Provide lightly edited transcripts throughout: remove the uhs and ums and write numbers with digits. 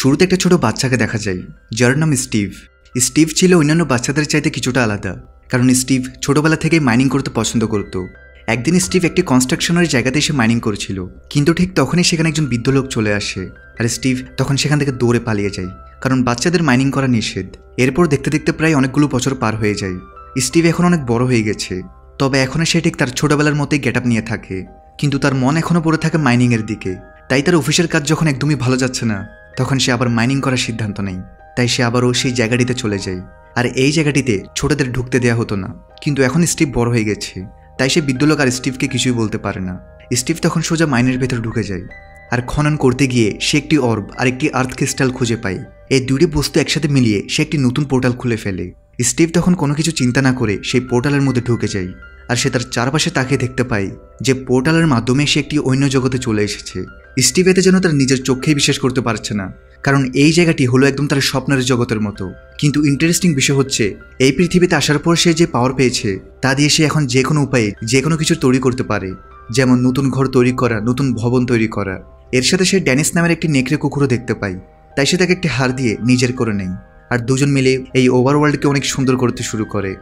শুরুতে একটা ছোট বাচ্চাকে দেখা যায়, যার নাম স্টিভ। স্টিভ ছিল অন্যান্য বাচ্চাদের চাইতে কিছুটা আলাদা, কারণ স্টিভ ছোটবেলা থেকে মাইনিং করতে পছন্দ করত। একদিন স্টিভ একটি কনস্ট্রাকশনের জায়গাতে এসে মাইনিং করছিল, কিন্তু ঠিক তখনই সেখানে একজন বৃদ্ধ লোক চলে আসে, আর স্টিভ তখন সেখান থেকে দৌড়ে পালিয়ে যায়, কারণ বাচ্চাদের মাইনিং করা নিষেধ। এরপর দেখতে দেখতে প্রায় অনেকগুলো বছর পার হয়ে যায়। স্টিভ এখন অনেক বড় হয়ে গেছে, তবে এখনও সে ঠিক তার ছোটবেলার মতোই গেট আপ নিয়ে থাকে, কিন্তু তার মন এখনও পড়ে থাকে মাইনিংয়ের দিকে। তাই তার অফিসের কাজ যখন একদমই ভালো যাচ্ছে না, তখন সে আবার মাইনিং করার সিদ্ধান্ত নেয়। তাই সে আবারও সেই জায়গাটিতে চলে যায়। আর এই জায়গাটিতে ছোটদের ঢুকতে দেওয়া হতো না, কিন্তু এখন স্টিভ বড় হয়ে গেছে, তাই সে বৃদ্ধ লোক আর স্টিভকে কিছুই বলতে পারে না। স্টিভ তখন সোজা মাইনের ভেতর ঢুকে যায়, আর খনন করতে গিয়ে সে একটি অর্ব আর একটি আর্থ ক্রিস্টাল খুঁজে পায়। এই দুটি বস্তু একসাথে মিলিয়ে সে একটি নতুন পোর্টাল খুলে ফেলে। স্টিভ তখন কোনো কিছু চিন্তা না করে সেই পোর্টালের মধ্যে ঢুকে যায়, আর সে তার চারপাশে তাকিয়ে দেখতে পায় যে পোর্টালের মাধ্যমে সে একটি অন্য জগতে চলে এসেছে। স্টিভ এতে যেন তার নিজের চোখেই বিশ্বাস করতে পারছে না, কারণ এই জায়গাটি হলো একদম তার স্বপ্নের জগতের মতো। কিন্তু ইন্টারেস্টিং বিষয় হচ্ছে, এই পৃথিবীতে আসার পর সে যে পাওয়ার পেয়েছে তা দিয়ে সে এখন যে কোনো উপায়ে যে কোনো কিছু তৈরি করতে পারে, যেমন নতুন ঘর তৈরি করা, নতুন ভবন তৈরি করা। এর সাথে সে ড্যানিস নামের একটি নেকড়ে কুকুরও দেখতে পায়, তাই সে তাকে একটি হার দিয়ে নিজের করে নেয়। আর দুজন মিলে এই ওভারওয়ার্ল্ডকে অনেক সুন্দর করতে শুরু করে,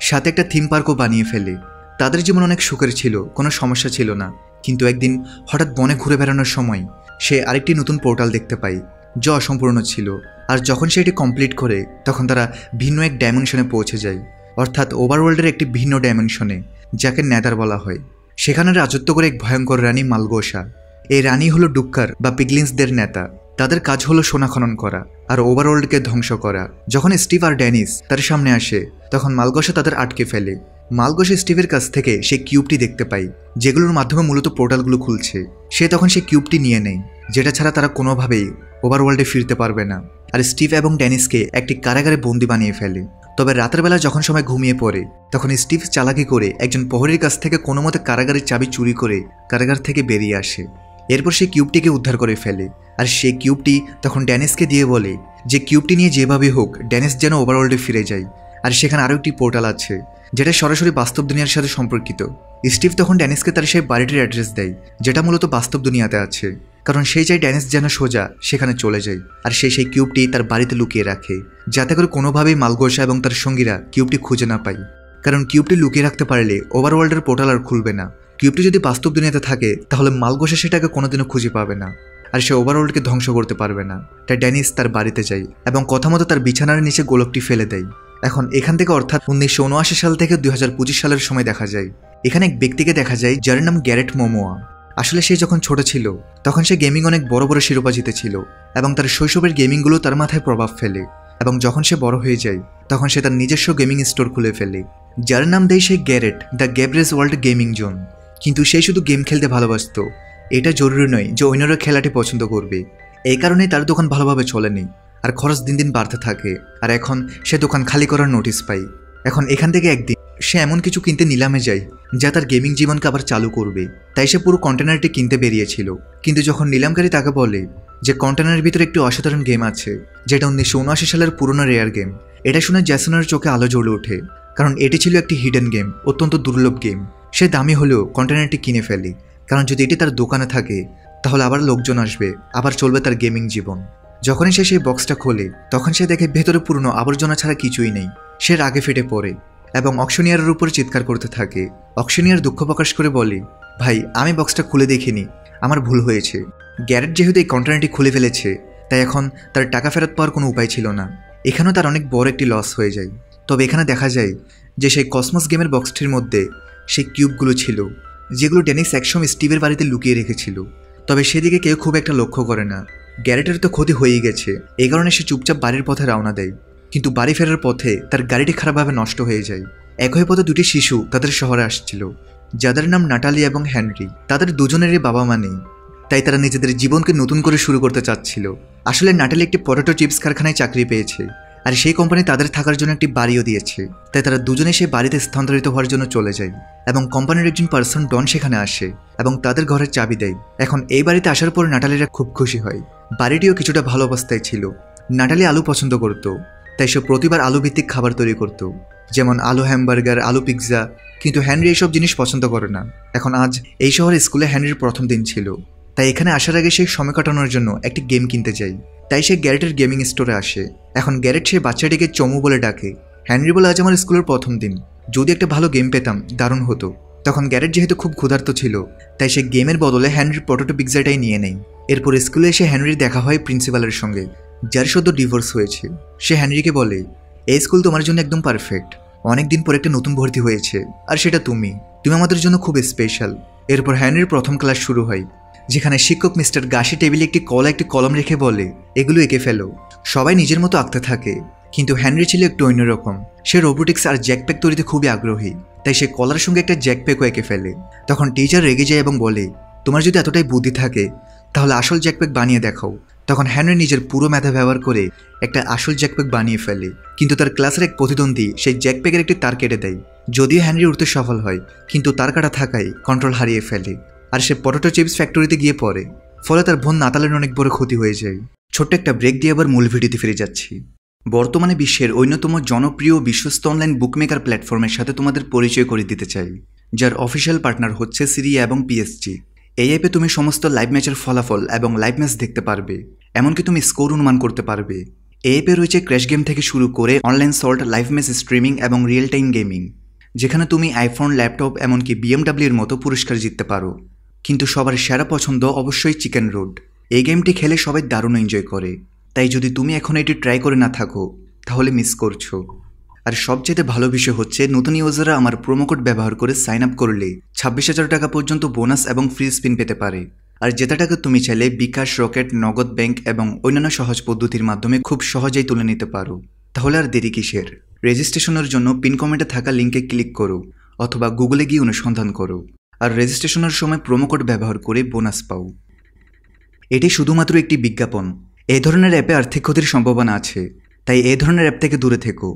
সাথে একটা থিম পার্কও বানিয়ে ফেলে। তাদের জীবন অনেক সুখের ছিল, কোনো সমস্যা ছিল না। কিন্তু একদিন হঠাৎ বনে ঘুরে বেড়ানোর সময় সে আরেকটি নতুন পোর্টাল দেখতে পায়, যা অসম্পূর্ণ ছিল। আর যখন সে এটি কমপ্লিট করে, তখন তারা ভিন্ন এক ডাইমেনশনে পৌঁছে যায়, অর্থাৎ ওভারওয়ার্ল্ডের একটি ভিন্ন ডাইমেনশনে, যাকে নেদার বলা হয়। সেখানে রাজত্ব করে এক ভয়ঙ্কর রানী মালগোসা। এই রানী হলো ডুক্কার বা পিগলিন্সদের নেতা। তাদের কাজ হলো সোনা খনন করা আর ওভারওয়ার্ল্ডকে ধ্বংস করা। যখন স্টিভ আর ড্যানিস তার সামনে আসে, তখন মালগোসা তাদের আটকে ফেলে। মালগোসা স্টিভের কাছ থেকে সেই কিউবটি দেখতে পায়, যেগুলোর মাধ্যমে মূলত পোর্টালগুলো খুলছে। সে তখন সেই কিউবটি নিয়ে নেয়, যেটা ছাড়া তারা কোনোভাবেই ওভারওয়ার্ল্ডে ফিরতে পারবে না। আর স্টিভ এবং ড্যানিসকে একটি কারাগারে বন্দি বানিয়ে ফেলে। তবে রাতের বেলা যখন সময় ঘুমিয়ে পড়ে, তখন স্টিভ চালাকি করে একজন প্রহরীর কাছ থেকে কোনো মতে কারাগারের চাবি চুরি করে কারাগার থেকে বেরিয়ে আসে। এরপর সে কিউবটিকে উদ্ধার করে ফেলে, আর সেই কিউবটি তখন ড্যানিসকে দিয়ে বলে যে কিউবটি নিয়ে যেভাবে হোক ড্যানিস যেন ওভারওয়ার্ল্ডে ফিরে যায়। আর সেখানে আরও একটি পোর্টাল আছে, যেটা সরাসরি বাস্তব দুনিয়ার সাথে সম্পর্কিত। স্টিভ তখন ড্যানিসকে তার সেই বাড়িটির অ্যাড্রেস দেয়, যেটা মূলত বাস্তব দুনিয়াতে আছে, কারণ সেই চাই ড্যানিস যেন সোজা সেখানে চলে যায়। আর সেই কিউবটি তার বাড়িতে লুকিয়ে রাখে, যাতে করে কোনোভাবেই মালগোসা এবং তার সঙ্গীরা কিউবটি খুঁজে না পায়। কারণ কিউবটি লুকিয়ে রাখতে পারলে ওভারওয়ার্ল্ডের পোর্টাল আর খুলবে না। কিউবটি যদি বাস্তব দুনিয়াতে থাকে, তাহলে মালগোসা সেটাকে কোনোদিনও খুঁজে পাবে না, আর সে ওভারওয়ার্ল্ডকে ধ্বংস করতে পারবে না। তাই ড্যানিস তার বাড়িতে যায় এবং কথা মতো তার বিছানার নিচে গোলকটি ফেলে দেয়। এখন এখান থেকে অর্থাৎ 1979 সাল থেকে 2025 সালের সময় দেখা যায়, এখানে এক ব্যক্তিকে দেখা যায় যার নাম গ্যারেট মোমোয়া। আসলে সে যখন ছোট ছিল, তখন সে গেমিং অনেক বড় বড় শিরোপা জিতেছিল, এবং তার শৈশবের গেমিংগুলো তার মাথায় প্রভাব ফেলে। এবং যখন সে বড় হয়ে যায়, তখন সে তার নিজস্ব গেমিং স্টোর খুলে ফেলে, যার নাম দেয় সে গ্যারেট দ্য গ্যাব্রেস ওয়ার্ল্ড গেমিং জোন। কিন্তু সে শুধু গেম খেলতে ভালোবাসত, এটা জরুরি নয় যে অন্যরা খেলাটি পছন্দ করবে। এই কারণেই তার দোকান ভালোভাবে চলেনি, আর খরচ দিন দিন বাড়তে থাকে। আর এখন সে দোকান খালি করার নোটিশ পাই। এখন এখান থেকে একদিন সে এমন কিছু কিনতে নিলামে যায়, যা তার গেমিং জীবনকে আবার চালু করবে। তাই সে পুরো কন্টেনারটি কিনতে বেরিয়েছিল। কিন্তু যখন নিলামকারী তাকে বলে যে কন্টেনারের ভিতরে একটি অসাধারণ গেম আছে, যেটা 1979 সালের পুরনো রেয়ার গেম, এটা শুনে জ্যাসনের চোখে আলো জ্বলে ওঠে, কারণ এটি ছিল একটি হিডেন গেম, অত্যন্ত দুর্লভ গেম। সে দামি হলেও কন্টেনারটি কিনে ফেলে, কারণ যদি এটি তার দোকানে থাকে, তাহলে আবার লোকজন আসবে, আবার চলবে তার গেমিং জীবন। যখনই সে সেই বক্সটা খোলে, তখন সে দেখে ভেতরে পুরনো আবর্জনা ছাড়া কিছুই নেই। সে রাগে ফেটে পড়ে এবং অকশনিয়ারের উপর চিৎকার করতে থাকে। অকশনিয়ার দুঃখ প্রকাশ করে বলে, ভাই, আমি বক্সটা খুলে দেখিনি, আমার ভুল হয়েছে। গ্যারেট যেহেতু এই কন্টেনারটি খুলে ফেলেছে, তাই এখন তার টাকা ফেরত পাওয়ার কোনো উপায় ছিল না। এখানেও তার অনেক বড় একটি লস হয়ে যায়। তবে এখানে দেখা যায় যে সেই কসমস গেমের বক্সটির মধ্যে সেই কিউবগুলো ছিল, যেগুলো ড্যানিস একসময় স্টিভের বাড়িতে লুকিয়ে রেখেছিল। তবে সেদিকে কেউ খুব একটা লক্ষ্য করে না। গ্যারেটের তো ক্ষতি হয়েই গেছে, এই কারণে সে চুপচাপ বাড়ির পথে রওনা দেয়। কিন্তু বাড়ি ফেরার পথে তার গাড়িটি খারাপভাবে নষ্ট হয়ে যায়। একই পথে দুটি শিশু তাদের শহরে আসছিল, যাদের নাম নাটালি এবং হেনরি। তাদের দুজনেরই বাবা মা নেই, তাই তারা নিজেদের জীবনকে নতুন করে শুরু করতে চাচ্ছিল। আসলে নাটালি একটি পটেটো চিপস কারখানায় চাকরি পেয়েছে, আর সেই কোম্পানি তাদের থাকার জন্য একটি বাড়িও দিয়েছে। তাই তারা দুজনে সেই বাড়িতে স্থানান্তরিত হওয়ার জন্য চলে যায়, এবং কোম্পানির একজন পার্সন ডন সেখানে আসে এবং তাদের ঘরের চাবি দেয়। এখন এই বাড়িতে আসার পর নাটালিরা খুব খুশি হয়। বাড়িটিও কিছুটা ভালো অবস্থায় ছিল। নাটালি আলু পছন্দ করত, তাই সে প্রতিবার আলু ভিত্তিক খাবার তৈরি করত, যেমন আলু হ্যামবার্গার, আলু পিৎজা। কিন্তু হেনরি এইসব জিনিস পছন্দ করে না। এখন আজ এই শহরে স্কুলে হেনরির প্রথম দিন ছিল, তাই এখানে আসার আগে সে সময় কাটানোর জন্য একটি গেম কিনতে যায়। তাই সে গ্যারেটের গেমিং স্টোরে আসে। এখন গ্যারেট সে বাচ্চাটিকে চমু বলে ডাকে। হেনরি বলে, আজ আমার স্কুলের প্রথম দিন, যদি একটা ভালো গেম পেতাম দারুণ হতো। তখন গ্যারেট যেহেতু খুব ক্ষুধার্ত ছিল, তাই সে গেমের বদলে হেনরির পটেটো পিৎজাটাই নিয়ে নেয়। এরপর স্কুলে এসে হেনরির দেখা হয় প্রিন্সিপালের সঙ্গে, যার সদ্য ডিভোর্স হয়েছে। সে হেনরিকে বলে, এই স্কুল তোমার জন্য একদম পারফেক্ট, অনেকদিন পর একটা নতুন ভর্তি হয়েছে, আর সেটা তুমি আমাদের জন্য খুব স্পেশাল। এরপর হেনরির প্রথম ক্লাস শুরু হয়, যেখানে শিক্ষক মিস্টার গাশি টেবিলে একটি কলম রেখে বলে, এগুলো এঁকে ফেলো। সবাই নিজের মতো আঁকতে থাকে, কিন্তু হেনরি ছিল একটু অন্যরকম। সে রোবোটিক্স আর জ্যাকপ্যাক তৈরিতে খুবই আগ্রহী, তাই সে কলার সঙ্গে একটা জ্যাকপ্যাকও এঁকে ফেলে। তখন টিচার রেগে যায় এবং বলে, তোমার যদি এতটাই বুদ্ধি থাকে তাহলে আসল জ্যাকপ্যাক বানিয়ে দেখাও। তখন হেনরি নিজের পুরো মেধা ব্যবহার করে একটা আসল জ্যাকপ্যাক বানিয়ে ফেলে, কিন্তু তার ক্লাসের এক প্রতিদ্বন্দ্বী সেই জ্যাকপ্যাকের একটি তার কেটে দেয়। যদিও হেনরি উঠতে সফল হয়, কিন্তু তার কাটা থাকায় কন্ট্রোল হারিয়ে ফেলে, আর সে পটেটো চিপস ফ্যাক্টরিতে গিয়ে পড়ে। ফলে তার বোন নাতালের অনেক বড় ক্ষতি হয়ে যায়। ছোট্ট একটা ব্রেক দিয়ে আবার মূল ভিডিওতে ফিরে যাচ্ছি। বর্তমানে বিশ্বের অন্যতম জনপ্রিয় বিশ্বস্ত অনলাইন বুকমেকার প্ল্যাটফর্মের সাথে তোমাদের পরিচয় করে দিতে চাই, যার অফিসিয়াল পার্টনার হচ্ছে সিরিয়া এবং পিএসজি। এই অ্যাপে তুমি সমস্ত লাইভ ম্যাচের ফলাফল এবং লাইভ ম্যাচ দেখতে পারবে, এমনকি তুমি স্কোর অনুমান করতে পারবে। এই অ্যাপে রয়েছে ক্র্যাশ গেম থেকে শুরু করে online salt, live match streaming এবং রিয়েল টাইম গেমিং, যেখানে তুমি আইফোন, ল্যাপটপ এমনকি বিএমডাব্লিউর মতো পুরস্কার জিততে পারো। কিন্তু সবার সেরা পছন্দ অবশ্যই চিকেন রোড। এই গেমটি খেলে সবাই দারুণ এনজয় করে, তাই যদি তুমি এখন এটি ট্রাই করে না থাকো তাহলে মিস করছো। আর সবচেয়ে ভালো বিষয় হচ্ছে, নতুন ইউজাররা আমার প্রোমো কোড ব্যবহার করে সাইন আপ করলে 26,000 টাকা পর্যন্ত বোনাস এবং ফ্রি স্পিন পেতে পারে। আর যেটা টাকা তুমি চাইলে বিকাশ, রকেট, নগদ ব্যাংক এবং অন্যান্য সহজ পদ্ধতির মাধ্যমে খুব সহজেই তুলে নিতে পারো। তাহলে আর দেরি কিসের? রেজিস্ট্রেশনের জন্য পিন কমেন্টে থাকা লিঙ্কে ক্লিক করো অথবা গুগলে গিয়ে অনুসন্ধান করো, আর রেজিস্ট্রেশনের সময় প্রোমো কোড ব্যবহার করে বোনাস পাও। এটি শুধুমাত্র একটি বিজ্ঞাপন। এই ধরনের অ্যাপে আর্থিক ক্ষতির সম্ভাবনা আছে, তাই এই ধরনের অ্যাপ থেকে দূরে থেকো।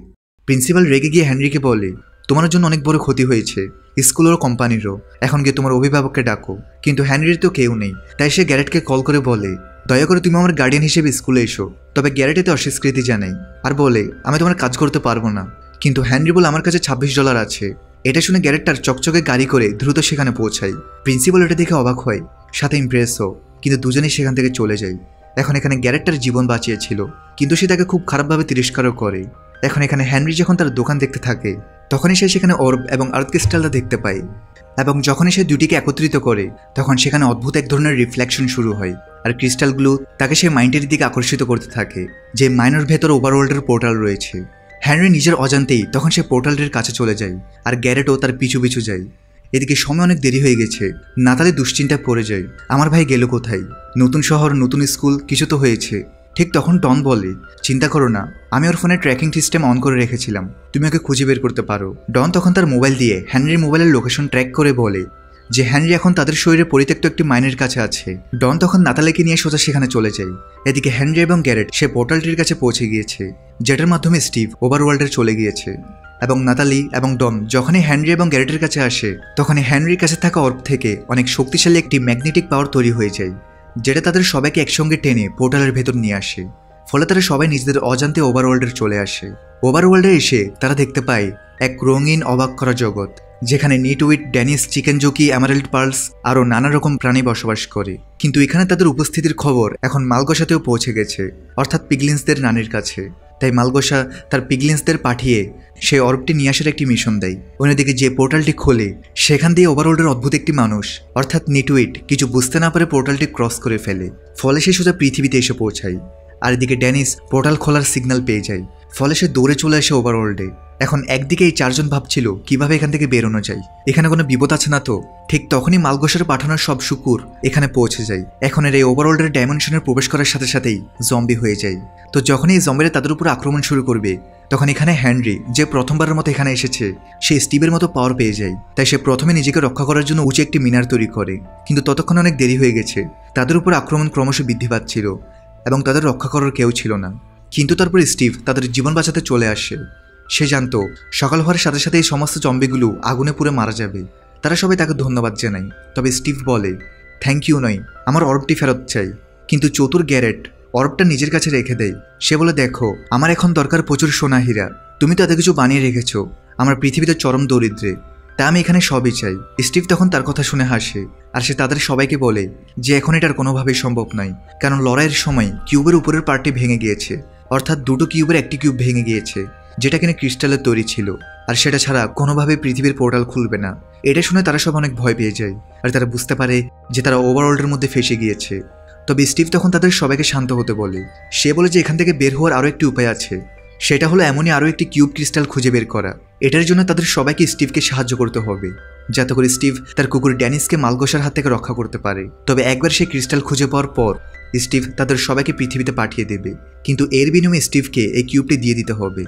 প্রিন্সিপাল রেগে গিয়ে হেনরিকে বলে, তোমার জন্য অনেক বড় ক্ষতি হয়েছে, স্কুলের কোম্পানিরও। এখন গিয়ে তোমার অভিভাবককে ডাকো। কিন্তু হেনরির তো কেউ নেই, তাই সে গ্যারেটকে কল করে বলে, দয়া করে তুমি আমার গার্ডিয়ান হিসেবে স্কুলে এসো। তবে গ্যারেট এতে অস্বীকৃতি জানায় আর বলে, আমি তোমার কাজ করতে পারবো না। কিন্তু হেনরি বলে, আমার কাছে $26 আছে। এটা শুনে গ্যারেট তার চকচকে গাড়ি করে দ্রুত সেখানে পৌঁছায়। প্রিন্সিপাল এটা দেখে অবাক হয়, সাথে ইমপ্রেসও, কিন্তু দুজনেই সেখান থেকে চলে যায়। এখন এখানে গ্যারেট তার জীবন বাঁচিয়েছিল, কিন্তু সে তাকে খুব খারাপভাবে তিরস্কারও করে। এখন এখানে হেনরি যখন তার দোকান দেখতে থাকে, তখনই সে সেখানে অর্ব এবং আর্থ ক্রিস্টালটা দেখতে পায়, এবং যখনই সে দুটিকে একত্রিত করে তখন সেখানে অদ্ভুত এক ধরনের রিফ্লেকশন শুরু হয়, আর ক্রিস্টালগুলো তাকে সেই মাইন্ডের দিকে আকর্ষিত করতে থাকে, যে মাইনের ভেতর ওভারওয়ার্ল্ডের পোর্টাল রয়েছে। হেনরি নিজের অজান্তেই তখন সে পোর্টালটির কাছে চলে যায়, আর গ্যারেটও তার পিছু পিছু যায়। এদিকে সময় অনেক দেরি হয়ে গেছে। নাতালি দুশ্চিন্তায় পড়ে যায়, আমার ভাই গেল কোথায়? নতুন শহর, নতুন স্কুল, কিছু তো হয়েছে। ঠিক তখন ডন বলে, চিন্তা করো না, আমি ওর ফোনে ট্র্যাকিং সিস্টেম অন করে রেখেছিলাম, তুমি ওকে খুঁজে বের করতে পারো। ডন তখন তার মোবাইল দিয়ে হেনরির মোবাইলের লোকেশন ট্র্যাক করে বলে যে হেনরি এখন তাদের শরীরে পরিত্যক্ত একটি মাইনের কাছে আছে। ডন তখন নাতালিকে নিয়ে সোজা সেখানে চলে যায়। এদিকে হেনরি এবং গ্যারেট সে পোর্টালটির কাছে পৌঁছে গিয়েছে, যেটার মাধ্যমে স্টিভ ওভারওয়ার্ল্ডে চলে গিয়েছে। এবং নাতালি এবং ডন যখনই হেনরি এবং গ্যারেটের কাছে আসে, তখনই হেনরির কাছে থাকা অর্ব থেকে অনেক শক্তিশালী একটি ম্যাগনেটিক পাওয়ার তৈরি হয়ে যায়, যেটা তাদের সবাইকে একসঙ্গে টেনে পোর্টালের ভেতর নিয়ে আসে। ফলে তারা সবাই নিজেদের অজান্তে ওভারওয়ার্ল্ডে চলে আসে। ওভারওয়ার্ল্ডে এসে তারা দেখতে পায় এক রঙিন অবাক করা জগৎ, যেখানে nitwit, Dennis, chicken jockey, emerald pearls আরও নানা রকম প্রাণী বসবাস করে। কিন্তু এখানে তাদের উপস্থিতির খবর এখন মালগোসাতেও পৌঁছে গেছে, অর্থাৎ পিগলিন্সদের নানির কাছে। তাই মালগোসা তার পিগলিন্সদের পাঠিয়ে সেই অর্বটি নিয়ে আসার একটি মিশন দেয়। অন্যদিকে যে পোর্টালটি খোলে, সেখান দিয়ে ওভারওয়ার্ল্ডের অদ্ভুত একটি মানুষ অর্থাৎ নিটউইট কিছু বুঝতে না পারে পোর্টালটি ক্রস করে ফেলে। ফলে সে সোজা পৃথিবীতে এসে পৌঁছায়। আর এদিকে ড্যানিস পোর্টাল খোলার সিগন্যাল পেয়ে যায়, ফলে সে দৌড়ে চলে আসে ওভারওয়ার্ল্ডে। এখন একদিকে এই চারজন ভাবছিল কিভাবে এখান থেকে বেরোনো যায়, এখানে কোনো বিপদ আছে না তো। ঠিক তখনই মালগোসার পাঠানোর সব শুকুর এখানে পৌঁছে যায়। এখন এর এই ওভারওয়ার্ল্ডের ডাইমেনশনে প্রবেশ করার সাথে সাথেই জম্বি হয়ে যায়। তো যখনই এই জম্বিরা তাদের উপর আক্রমণ শুরু করবে, তখন এখানে হেনরি, যে প্রথমবারের মতো এখানে এসেছে, সে স্টিভের মতো পাওয়ার পেয়ে যায়। তাই সে প্রথমে নিজেকে রক্ষা করার জন্য উঁচু একটি মিনার তৈরি করে, কিন্তু ততক্ষণ অনেক দেরি হয়ে গেছে। তাদের উপর আক্রমণ ক্রমশ বৃদ্ধি পাচ্ছিল এবং তাদের রক্ষা করার কেউ ছিল না। কিন্তু তারপর স্টিভ তাদের জীবন বাঁচাতে চলে আসে। সে জানতো সকাল হওয়ার সাথে সাথে এই সমস্ত জম্বিগুলো আগুনে পুড়ে মারা যাবে। তারা সবাই তাকে ধন্যবাদ জানায়। তবে স্টিভ বলে, থ্যাংক ইউ নয়, আমার অর্বটি ফেরত চাই। কিন্তু চতুর গ্যারেট অর্বটা নিজের কাছে রেখে দেয়। সে বলে, দেখো, আমার এখন দরকার প্রচুর সোনা হীরা, তুমি তো এত কিছু বানিয়ে রেখেছো, আমার পৃথিবীতে চরম দরিদ্রে, তা আমি এখানে সবই চাই। স্টিভ তখন তার কথা শুনে হাসে, আর সে তাদের সবাইকে বলে যে এখন এটার কোনোভাবেই সম্ভব নয়, কারণ লড়াইয়ের সময় কিউবের উপরের পার্টটি ভেঙে গিয়েছে, অর্থাৎ দুটো কিউবের একটি কিউব ভেঙে গিয়েছে, যেটা কিনা ক্রিস্টালের তৈরি ছিল, আর সেটা ছাড়া কোনোভাবে পৃথিবীর পোর্টাল খুলবে না। এটা শুনে তারা সব অনেক ভয় পেয়ে যায়, আর তারা বুঝতে পারে যে তারা ওভারওয়ার্ল্ডের মধ্যে ফেসে গিয়েছে। তবে স্টিভ তখন তাদের সবাইকে শান্ত হতে বলে। সে বলে যে এখান থেকে বের হওয়ার আরও একটি উপায় আছে, সেটা হলো এমনই আরও একটি কিউব ক্রিস্টাল খুঁজে বের করা। এটার জন্য তাদের সবাইকে স্টিভকে সাহায্য করতে হবে, যাতে করে স্টিভ তার কুকুর ড্যানিসকে মালগোসার হাত থেকে রক্ষা করতে পারে। তবে একবার সেই ক্রিস্টাল খুঁজে পাওয়ার পর স্টিভ তাদের সবাইকে পৃথিবীতে পাঠিয়ে দেবে, কিন্তু এর বিনিময়ে স্টিভকে এই কিউবটি দিয়ে দিতে হবে।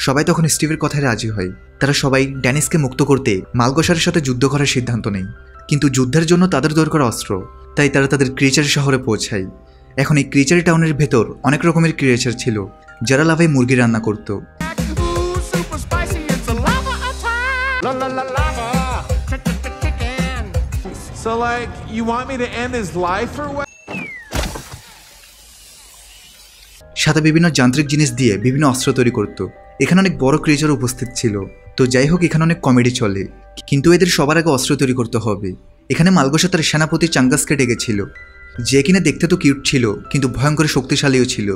সবাই তখন স্টিভের কথায় রাজি হয়। তারা সবাই ড্যানিসকে মুক্ত করতে মালগোসারের সাথে যুদ্ধ করার সিদ্ধান্ত নেয়, কিন্তু যুদ্ধের জন্য তাদের দরকার অস্ত্র, তাই তারা তাদের ক্রিয়েচার শহরে পৌঁছায়। এখন এই ক্রিয়েচার টাউনের ভেতর অনেক রকমের ক্রিয়েচার ছিল, যারা লাভায় মুরগি রান্না করত। সাথে বিভিন্ন যান্ত্রিক জিনিস দিয়ে বিভিন্ন অস্ত্র তৈরি করত। এখানে অনেক বড় ক্রিয়েচার উপস্থিত ছিল। তো যাই হোক, এখানে অনেক কমেডি চলে, কিন্তু এদের সবার আগে অস্ত্র তৈরি করতে হবে। এখানে মালগোসা তার সেনাপতি চাঙ্গাসকে ডেকেছিল, যে কিনা দেখতে তো কিউট ছিল কিন্তু ভয়ঙ্কর শক্তিশালীও ছিল।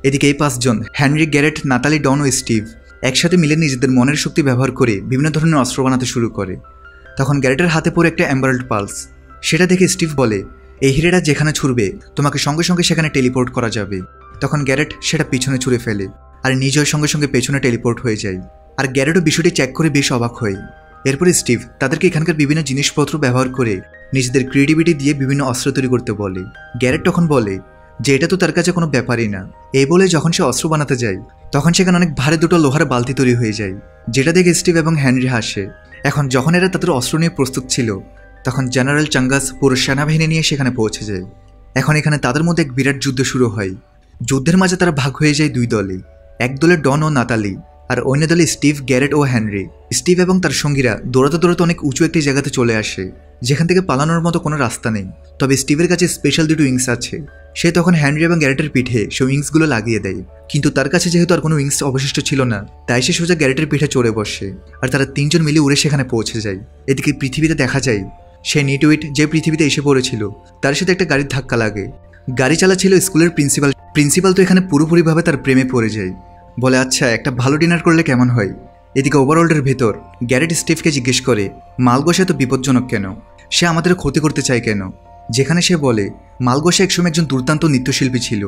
এদিকে এই পাঁচজন, হেনরি, গ্যারেট, নাতালি, ডন ও স্টিভ, একসাথে মিলে নিজেদের মনের শক্তি ব্যবহার করে বিভিন্ন ধরনের অস্ত্র বানাতে শুরু করে। তখন গ্যারেটের হাতে পড়ে একটা এম্বারাল্ড পালস। সেটা দেখে স্টিভ বলে, এই হিরেটা যেখানে ছুড়বে তোমাকে সঙ্গে সঙ্গে সেখানে টেলিপোর্ট করা যাবে। তখন গ্যারেট সেটা পিছনে ছুঁড়ে ফেলে, আর নিজের সঙ্গে সঙ্গে পেছনে টেলিপোর্ট হয়ে যায়। আর গ্যারেটও বিষয়টি চেক করে বেশ অবাক হয়। এরপরে স্টিভ তাদেরকে এখানকার বিভিন্ন জিনিসপত্র ব্যবহার করে নিজেদের ক্রিয়েটিভিটি দিয়ে বিভিন্ন অস্ত্র তৈরি করতে বলে। গ্যারেট তখন বলে যে এটা তো তার কাছে কোনো ব্যাপারই না। এই বলে যখন সে অস্ত্র বানাতে যায়, তখন সেখানে অনেক ভারী দুটো লোহার বালতি তৈরি হয়ে যায়, যেটা দেখে স্টিভ এবং হেনরি হাসে। এখন যখন এরা তাদের অস্ত্র নিয়ে প্রস্তুত ছিল, তখন জেনারেল চাঙ্গাস পুরো সেনাবাহিনী নিয়ে সেখানে পৌঁছে যায়। এখন এখানে তাদের মধ্যে এক বিরাট যুদ্ধ শুরু হয়। যুদ্ধের মাঝে তারা ভাগ হয়ে যায় দুই দলে, এক দলে ডন ও নাতালি, আর অন্য দলে স্টিভ, গ্যারেট ও হেনরি। স্টিভ এবং তার সঙ্গীরা দৌড়াতে দৌড়াতে অনেক উঁচু একটি জায়গাতে চলে আসে, যেখান থেকে পালানোর মতো কোনো রাস্তা নেই। তবে স্টিভের কাছে স্পেশাল দুটো উইংস আছে। সে তখন হেনরি এবং গ্যারেটের পিঠে সে উইংসগুলো লাগিয়ে দেয়, কিন্তু তার কাছে যেহেতু আর কোনো উইংস অবশিষ্ট ছিল না, তাই সে সোজা গ্যারেটের পিঠে চড়ে বসে, আর তারা তিনজন মিলে উড়ে সেখানে পৌঁছে যায়। এদিকে পৃথিবীতে দেখা যায় সে নিটউইট যে পৃথিবীতে এসে পড়েছিল, তার সাথে একটা গাড়ির ধাক্কা লাগে। গাড়ি চালাচ্ছিল স্কুলের প্রিন্সিপাল তো এখানে পুরোপুরিভাবে তার প্রেমে পড়ে যায়, বলে আচ্ছা একটা ভালো ডিনার করলে কেমন হয়। এদিকে ওভারওয়ার্ল্ডের ভেতর গ্যারেট স্টিভকে জিজ্ঞেস করে মালগোসা এত বিপজ্জনক কেন, সে আমাদের ক্ষতি করতে চায় কেন, যেখানে সে বলে মালগোসা একসময় একজন দুর্দান্ত নৃত্যশিল্পী ছিল,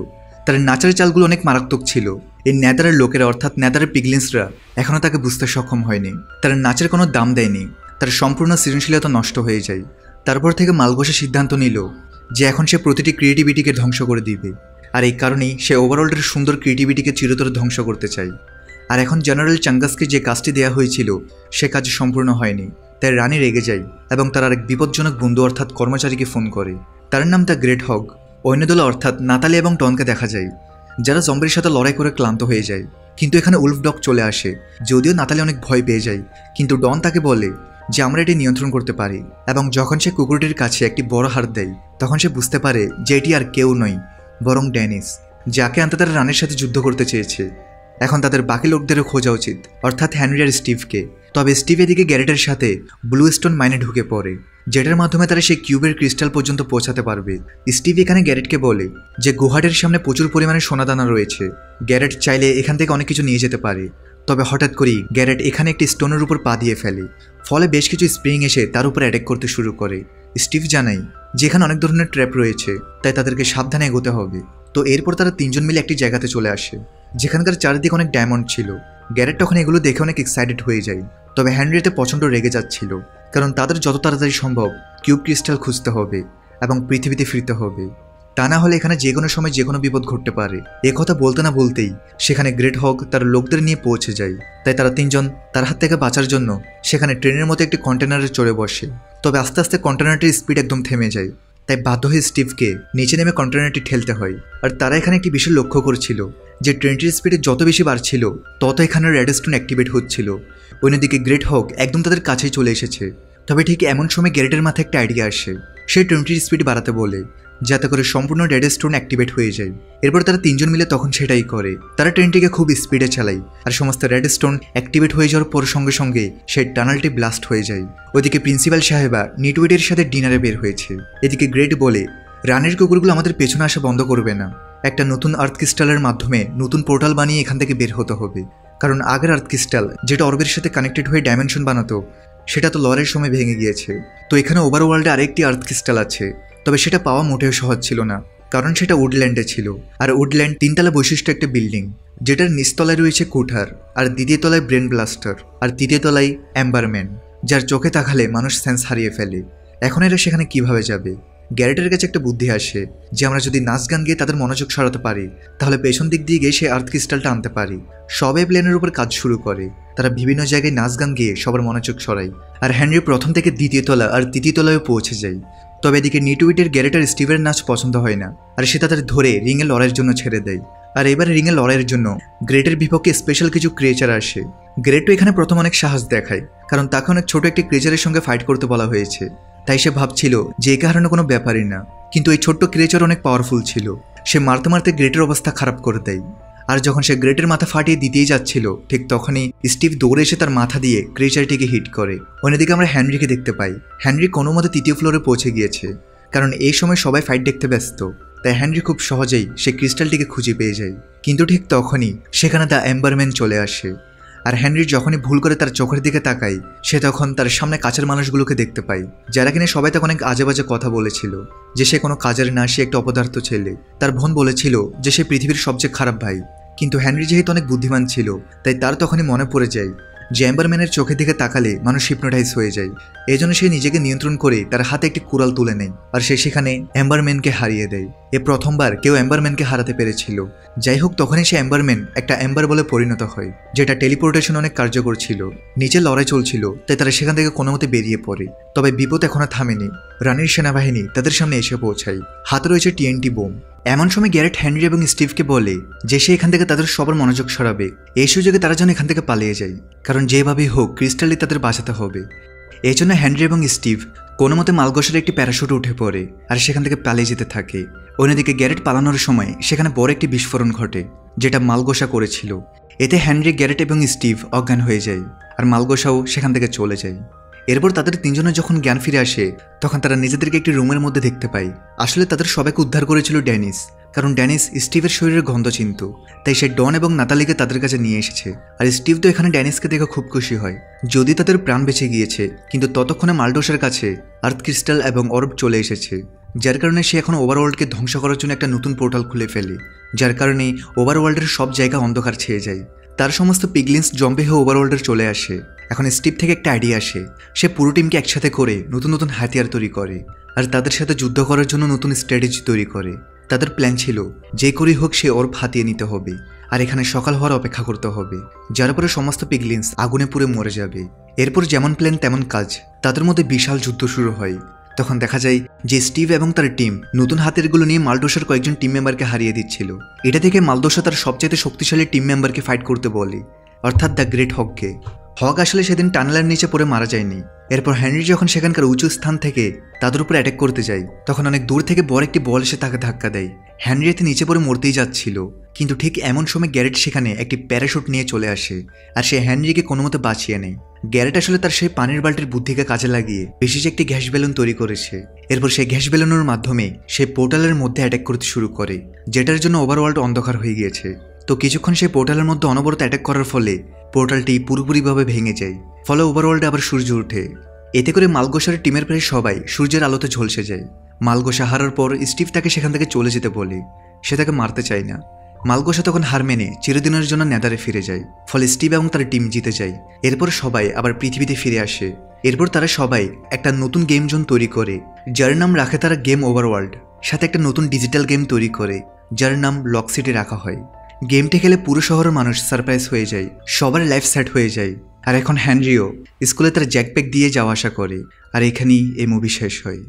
তার নাচের চালগুলো অনেক মারাত্মক ছিল। এই নেদারের লোকেরা অর্থাৎ নেদারের পিগলিন্সরা এখনও তাকে বুঝতে সক্ষম হয়নি, তার নাচের কোনো দাম দেয়নি, তার সম্পূর্ণ সৃজনশীলতা নষ্ট হয়ে যায়। তারপর থেকে মালগোসা সিদ্ধান্ত নিল যে এখন সে প্রতিটি ক্রিয়েটিভিটিকে ধ্বংস করে দিবে, আর এই কারণেই সে ওভারঅলের সুন্দর ক্রিয়েটিভিটিকে চিরতরে ধ্বংস করতে চায়। আর এখন জেনারেল চাঙ্গাসকে যে কাজটি দেওয়া হয়েছিল সে কাজ সম্পূর্ণ হয়নি, তাই রানী রেগে যায় এবং তার আরেক বিপজ্জনক বন্ধু অর্থাৎ কর্মচারীকে ফোন করে। তার নাম দ্য গ্রেট হগ। অন্য দলে অর্থাৎ নাতালি এবং টনকে দেখা যায়, যারা জম্বির সাথে লড়াই করে ক্লান্ত হয়ে যায়। কিন্তু এখানে উলফ ডগ চলে আসে। যদিও নাতালি অনেক ভয় পেয়ে যায়, কিন্তু ডন তাকে বলে যে আমরা এটি নিয়ন্ত্রণ করতে পারি, এবং যখন সে কুকুরটির কাছে একটি বড় হাড় দেয়, তখন সে বুঝতে পারে যে এটি আর কেউ নয় বরং ড্যানিস, যাকে আনতে তারা রানের সাথে যুদ্ধ করতে চেয়েছে। এখন তাদের বাকি লোকদেরও খোঁজা উচিত, অর্থাৎ হেনরি আর স্টিভকে। তবে স্টিভ এদিকে গ্যারেটের সাথে ব্লু স্টোন মাইনে ঢুকে পড়ে, যেটার মাধ্যমে তারা সেই কিউবের ক্রিস্টাল পর্যন্ত পৌঁছাতে পারবে। স্টিভ এখানে গ্যারেটকে বলে যে গুহাটির সামনে প্রচুর পরিমাণে সোনাদানা রয়েছে, গ্যারেট চাইলে এখান থেকে অনেক কিছু নিয়ে যেতে পারে। তবে হঠাৎ করেই গ্যারেট এখানে একটি স্টোনের উপর পা দিয়ে ফেলে, ফলে বেশ কিছু স্প্রিং এসে তার উপর অ্যাটাক করতে শুরু করে। স্টিভ জানায় যে এখানে অনেক ধরনের ট্র্যাপ রয়েছে, তাই তাদেরকে সাবধানে এগোতে হবে। তো এরপর তারা তিনজন মিলে একটি জায়গাতে চলে আসে, যেখানকার চারিদিকে অনেক ডায়মন্ড ছিল। গ্যারেট তখন এগুলো দেখে অনেক এক্সাইটেড হয়ে যায়, তবে হেনরি এতে প্রচণ্ড রেগে যাচ্ছিল, কারণ তাদের যত তাড়াতাড়ি সম্ভব কিউব ক্রিস্টাল খুঁজতে হবে এবং পৃথিবীতে ফিরতে হবে, তা না হলে এখানে যে কোনো সময় যে কোনো বিপদ ঘটতে পারে। কথা বলতে না বলতেই সেখানে গ্রেট হগ তার লোকদের নিয়ে পৌঁছে যায়, তাই তারা তিনজন তার হাত থেকে বাঁচার জন্য সেখানে ট্রেনের মতো একটি কন্টেনারে চড়ে বসে। তবে আস্তে আস্তে কন্টেনারটির স্পিড একদম থেমে যায়, তাই বাধ্য হয়ে স্টিভকে নিচে নেমে কন্টেনারটি ঠেলতে হয়। আর তারা এখানে একটি বিষয় লক্ষ্য করছিল যে ট্রেনটির স্পিডে যত বেশি বাড়ছিল তত এখানে রেডস্টোন অ্যাক্টিভেট হচ্ছিল। অন্যদিকে গ্রেট হগ একদম তাদের কাছেই চলে এসেছে। তবে ঠিক এমন সময় গ্যারেটের মাথায় একটা আইডিয়া আসে। সে ট্রেনটির স্পিড বাড়াতে বলে, যাতে করে সম্পূর্ণ ডেড স্টোন অ্যাক্টিভেট হয়ে যায়। এরপর তারা তিনজন মিলে তখন সেটাই করে। তারা ট্রেনটিকে খুব স্পিডে চালায় আর সমস্ত রেড স্টোন অ্যাক্টিভেট হয়ে যাওয়ার পর সঙ্গে সঙ্গে সেই টানেলটি ব্লাস্ট হয়ে যায়। ওদিকে প্রিন্সিপাল সাহেবা নিটউইডের সাথে ডিনারে বের হয়েছে। এদিকে গ্রেট বলে, রানের কুকুরগুলো আমাদের পেছনে আসা বন্ধ করবে না। একটা নতুন আর্থ ক্রিস্টালের মাধ্যমে নতুন পোর্টাল বানিয়ে এখান থেকে বের হতে হবে, কারণ আগের আর্থ ক্রিস্টাল যেটা অর্বের সাথে কানেক্টেড হয়ে ডাইমেনশন বানাতো সেটা তো লরের সময় ভেঙে গিয়েছে। তো এখানে ওভারওয়ার্ল্ডে আরেকটি আর্থ ক্রিস্টাল আছে, তবে সেটা পাওয়া মোটেও সহজ ছিল না, কারণ সেটা উডল্যান্ডে ছিল। আর উডল্যান্ড 3 তলা বৈশিষ্ট্য একটা বিল্ডিং, যেটার নিচতলায় রয়েছে কুঠার, আর দ্বিতীয় তলায় ব্রেন ব্লাস্টার, আর তৃতীয় তলায় অ্যাম্বারম্যান, যার চোখে তাকালে মানুষ সেন্স হারিয়ে ফেলে। এখন এরা সেখানে কিভাবে যাবে? গ্যারেটের কাছে একটা বুদ্ধি আসে যে আমরা যদি নাচ গান গিয়ে তাদের মনোযোগ সরাতে পারি তাহলে পেছন দিক দিয়ে গিয়ে সেই আর্থ ক্রিস্টালটা আনতে পারি। সবাই প্ল্যানের উপর কাজ শুরু করে। তারা বিভিন্ন জায়গায় নাচ গান গিয়ে সবার মনোযোগ সরায়। আর হেনরি প্রথম থেকে দ্বিতীয় তলা আর তৃতীয় তলায় পৌঁছে যায়। তবে এদিকে নিটউইডের গ্যারেট আর স্টিভের নাচ পছন্দ হয় না, আর সে তাদের ধরে রিংয়ে লড়াইয়ের জন্য ছেড়ে দেয়। আর এবার রিংয়ে লড়াইয়ের জন্য গ্রেটের বিপক্ষে স্পেশাল কিছু ক্রিয়েচার আসে। গ্রেটও এখানে প্রথম অনেক সাহস দেখায়, কারণ তাকে অনেক ছোট একটি ক্রিয়েচারের সঙ্গে ফাইট করতে বলা হয়েছে। তাই সে ভাবছিল যে এই কারণে কোনো ব্যাপারই না, কিন্তু এই ছোট্ট ক্রিয়েচার অনেক পাওয়ারফুল ছিল। সে মারতে মারতে গ্রেটের অবস্থা খারাপ করে দেয়। আর যখন সে গ্রেটের মাথা ফাটিয়ে দিতেই যাচ্ছিল, ঠিক তখনই স্টিভ দৌড়ে এসে তার মাথা দিয়ে ক্রিয়েচারটিকে হিট করে। অন্যদিকে আমরা হেনরিকে দেখতে পাই। হেনরি কোনো মতে 3য় ফ্লোরে পৌঁছে গিয়েছে, কারণ এই সময় সবাই ফাইট দেখতে ব্যস্ত। তাই হেনরি খুব সহজেই সে ক্রিস্টালটিকে খুঁজে পেয়ে যায়। কিন্তু ঠিক তখনই সেখানে দ্য এম্বারম্যান চলে আসে। আর হেনরি যখনই ভুল করে তার চোখের দিকে তাকায়, সে তখন তার সামনে কাছের মানুষগুলোকে দেখতে পায়, যারা কিনা সবাই তাকে অনেক আজে বাজে কথা বলেছিল, যে সে কোনো কাজের না, সে একটা অপদার্থ ছেলে। তার বোন বলেছিল যে সে পৃথিবীর সবচেয়ে খারাপ ভাই। কিন্তু হেনরি যেহেতু অনেক বুদ্ধিমান ছিল, তাই তার তখনই মনে পড়ে যায় যে এম্বারম্যানের চোখের দিকে তাকালে মানুষ হিপনোটাইজ হয়ে যায়। এই জন্য সে নিজেকে নিয়ন্ত্রণ করে তার হাতে একটি কুড়াল তুলে নেয়, আর সে সেখানে এম্বারম্যানকে হারিয়ে দেয়। এ প্রথমবার কেউ এম্বারম্যানকে হারাতে পেরেছিল। যাই হোক, তখনই সে এম্বারম্যান একটা এম্বার বলে পরিণত হয়, যেটা টেলিপোর্টেশন অনেক কার্যকর ছিল। নিচে লড়াই চলছিল, তাই তারা সেখান থেকে কোনো মতে বেরিয়ে পড়ে। তবে বিপদ এখনো থামেনি। রানীর সেনাবাহিনী তাদের সামনে এসে পৌঁছায়। হাতে রয়েছে TNT বোম। এমন সময় গ্যারেট হেনরি এবং স্টিভকে বলে যে সে এখান থেকে তাদের সবার মনোযোগ সরাবে। এই সুযোগে তারা যেন এখান থেকে পালিয়ে যায়, কারণ যেভাবেই হোক ক্রিস্টালি তাদের বাঁচাতে হবে। এই জন্য হেনরি এবং স্টিভ কোনো মতে মালগোসার একটি প্যারাশুটে উঠে পড়ে আর সেখান থেকে পালিয়ে যেতে থাকে। অন্যদিকে গ্যারেট পালানোর সময় সেখানে বড় একটি বিস্ফোরণ ঘটে, যেটা মালগোসা করেছিল। এতে হেনরি, গ্যারেট এবং স্টিভ অজ্ঞান হয়ে যায়, আর মালগোসাও সেখান থেকে চলে যায়। এরপর তাদের তিনজনের যখন জ্ঞান ফিরে আসে, তখন তারা নিজেদেরকে একটি রুমের মধ্যে দেখতে পায়। আসলে তাদের সবাইকে উদ্ধার করেছিল ড্যানিস, কারণ ড্যানিস স্টিভের শরীরের গন্ধ চিনত। তাই সে ডন এবং নাতালিকে তাদের কাছে নিয়ে এসেছে। আর স্টিভ তো এখানে ড্যানিসকে দেখে খুব খুশি হয়, যদি তাদের প্রাণ বেঁচে গিয়েছে। কিন্তু ততক্ষণে মালডোসের কাছে আর্থ ক্রিস্টাল এবং অর্ব চলে এসেছে, যার কারণে সে এখন ওভারওয়ার্ল্ডকে ধ্বংস করার জন্য একটা নতুন পোর্টাল খুলে ফেলে, যার কারণে ওভারওয়ার্ল্ডের সব জায়গা অন্ধকার ছেয়ে যায়। তার সমস্ত পিগলিন্স জম্বি হয়ে ওভারওয়ার্ল্ডের চলে আসে। এখন স্টিভ থেকে একটা আইডিয়া আসে। সে পুরো টিমকে একসাথে করে নতুন নতুন হাতিয়ার তৈরি করে, আর তাদের সাথে যুদ্ধ করার জন্য নতুন স্ট্র্যাটেজি তৈরি করে। তাদের প্ল্যান ছিল যে করেই হোক সে অর্ব হাতিয়ে নিতে হবে, আর এখানে সকাল হওয়ার অপেক্ষা করতে হবে, যার পরে সমস্ত পিগলিন্স আগুনে পুড়ে মরে যাবে। এরপর যেমন প্ল্যান তেমন কাজ। তাদের মধ্যে বিশাল যুদ্ধ শুরু হয়। তখন দেখা যায় যে স্টিভ এবং তার টিম নতুন হাতিয়ারগুলো নিয়ে মালডোসার কয়েকজন টিম মেম্বারকে হারিয়ে দিচ্ছিল। এটা থেকে মালডোসা তার সবচেয়ে শক্তিশালী টিম মেম্বারকে ফাইট করতে বলে, অর্থাৎ দ্য গ্রেট হককে। হক আসলে সেদিন টানেলের নিচে পড়ে মারা যায়নি। এরপর হেনরি যখন সেখানকার উঁচু স্থান থেকে তাদের উপর অ্যাটাক করতে যায়, তখন অনেক দূর থেকে বড় একটি বল এসে তাকে ধাক্কা দেয়। হেনরি এতে নিচে পড়ে মরতেই যাচ্ছিল, কিন্তু ঠিক এমন সময় গ্যারেট সেখানে একটি প্যারাশুট নিয়ে চলে আসে, আর সে হেনরিকে কোনো মতে বাঁচিয়ে নেয়। গ্যারেট আসলে তার সেই পানির বাল্টির বুদ্ধিকে কাজে লাগিয়ে বিশেষ একটি গ্যাস বেলুন তৈরি করেছে। এরপর সেই গ্যাস বেলুনের মাধ্যমে সেই পোর্টালের মধ্যে অ্যাটাক করতে শুরু করে, যেটার জন্য ওভারওয়ার্ল্ড অন্ধকার হয়ে গিয়েছে। তো কিছুক্ষণ সেই পোর্টালের মধ্যে অনবরত অ্যাটাক করার ফলে পোর্টালটি পুরোপুরিভাবে ভেঙে যায়। ফলে ওভারওয়ার্ল্ডে আবার সূর্য ওঠে। এতে করে মালগোসার টিমের প্রায় সবাই সূর্যের আলোতে ঝলসে যায়। মালগোসা হারার পর স্টিভ তাকে সেখান থেকে চলে যেতে বলে। সে তাকে মারতে চায় না। মালগোসা তখন হার মেনে চিরদিনের জন্য নেদারে ফিরে যায়। ফলে স্টিভ এবং তার টিম জিতে যায়। এরপর সবাই আবার পৃথিবীতে ফিরে আসে। এরপর তারা সবাই একটা নতুন গেম জোন তৈরি করে, যার নাম রাখে তারা গেম ওভারওয়ার্ল্ড। সাথে একটা নতুন ডিজিটাল গেম তৈরি করে, যার নাম লক সিটি রাখা হয়। গেমটি খেলে পুরো শহরের মানুষ সারপ্রাইজ হয়ে যায়, সবার লাইফ সেট হয়ে যায়। আর এখন হেনরিও স্কুলে তার জ্যাকপ্যাক দিয়ে যাওয়া আসা করে। আর এখানেই এই মুভি শেষ হয়।